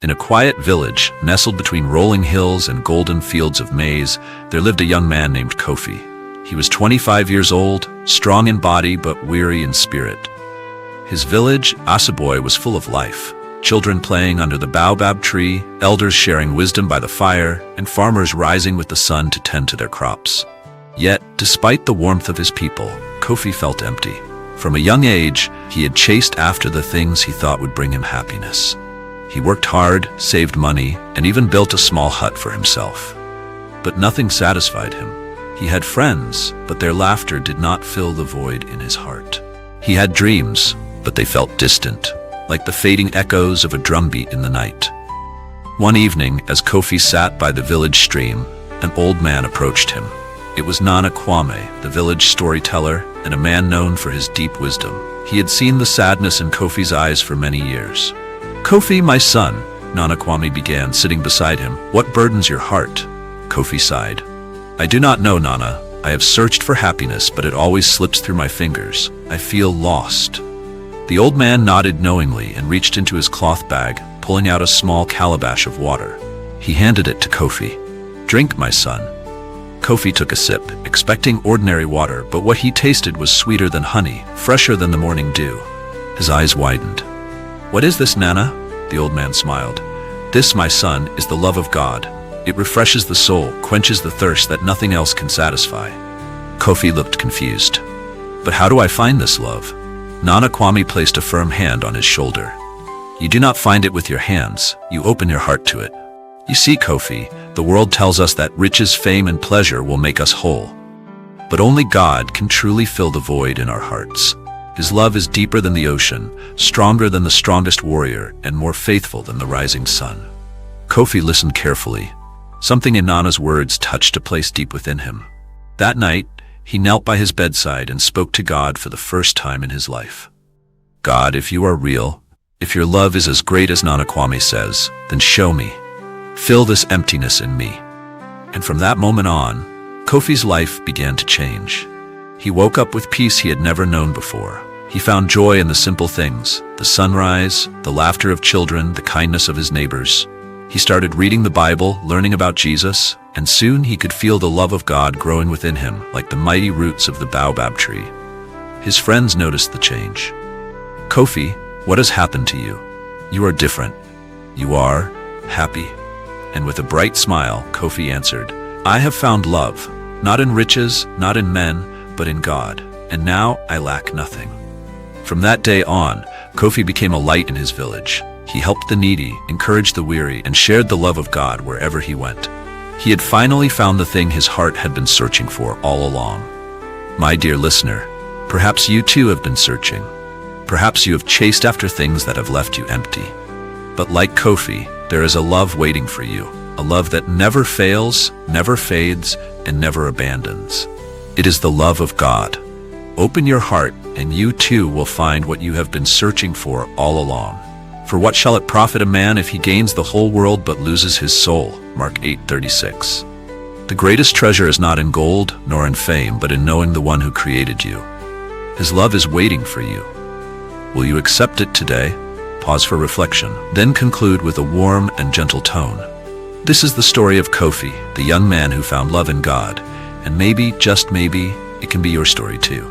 In a quiet village, nestled between rolling hills and golden fields of maize, there lived a young man named Kofi. He was 25 years old, strong in body but weary in spirit. His village, Asaboy, was full of life. Children playing under the baobab tree, elders sharing wisdom by the fire, and farmers rising with the sun to tend to their crops. Yet, despite the warmth of his people, Kofi felt empty. From a young age, he had chased after the things he thought would bring him happiness. He worked hard, saved money, and even built a small hut for himself. But nothing satisfied him. He had friends, but their laughter did not fill the void in his heart. He had dreams, but they felt distant, like the fading echoes of a drumbeat in the night. One evening, as Kofi sat by the village stream, an old man approached him. It was Nana Kwame, the village storyteller, and a man known for his deep wisdom. He had seen the sadness in Kofi's eyes for many years. "Kofi, my son," Nana Kwame began, sitting beside him, "what burdens your heart?" Kofi sighed. "I do not know, Nana. I have searched for happiness, but it always slips through my fingers. I feel lost." The old man nodded knowingly and reached into his cloth bag, pulling out a small calabash of water. He handed it to Kofi. "Drink, my son." Kofi took a sip, expecting ordinary water, but what he tasted was sweeter than honey, fresher than the morning dew. His eyes widened. "What is this, Nana?" The old man smiled. "This, my son, is the love of God. It refreshes the soul, quenches the thirst that nothing else can satisfy." Kofi looked confused. "But how do I find this love?" Nana Kwame placed a firm hand on his shoulder. "You do not find it with your hands, you open your heart to it. You see, Kofi, the world tells us that riches, fame, and pleasure will make us whole. But only God can truly fill the void in our hearts. His love is deeper than the ocean, stronger than the strongest warrior, and more faithful than the rising sun." Kofi listened carefully. Something in Nana's words touched a place deep within him. That night, he knelt by his bedside and spoke to God for the first time in his life. "God, if you are real, if your love is as great as Nana Kwame says, then show me. Fill this emptiness in me." And from that moment on, Kofi's life began to change. He woke up with peace he had never known before. He found joy in the simple things, the sunrise, the laughter of children, the kindness of his neighbors. He started reading the Bible, learning about Jesus, and soon he could feel the love of God growing within him like the mighty roots of the baobab tree. His friends noticed the change. "Kofi, what has happened to you? You are different. You are happy." And with a bright smile, Kofi answered, "I have found love, not in riches, not in men, but in God, and now I lack nothing." From that day on, Kofi became a light in his village. He helped the needy, encouraged the weary, and shared the love of God wherever he went. He had finally found the thing his heart had been searching for all along. My dear listener, perhaps you too have been searching. Perhaps you have chased after things that have left you empty. But like Kofi, there is a love waiting for you, a love that never fails, never fades, and never abandons. It is the love of God. Open your heart, and you too will find what you have been searching for all along. "For what shall it profit a man if he gains the whole world but loses his soul?" Mark 8:36. The greatest treasure is not in gold, nor in fame, but in knowing the one who created you. His love is waiting for you. Will you accept it today? Pause for reflection, then conclude with a warm and gentle tone. This is the story of Kofi, the young man who found love in God, and maybe, just maybe, it can be your story too.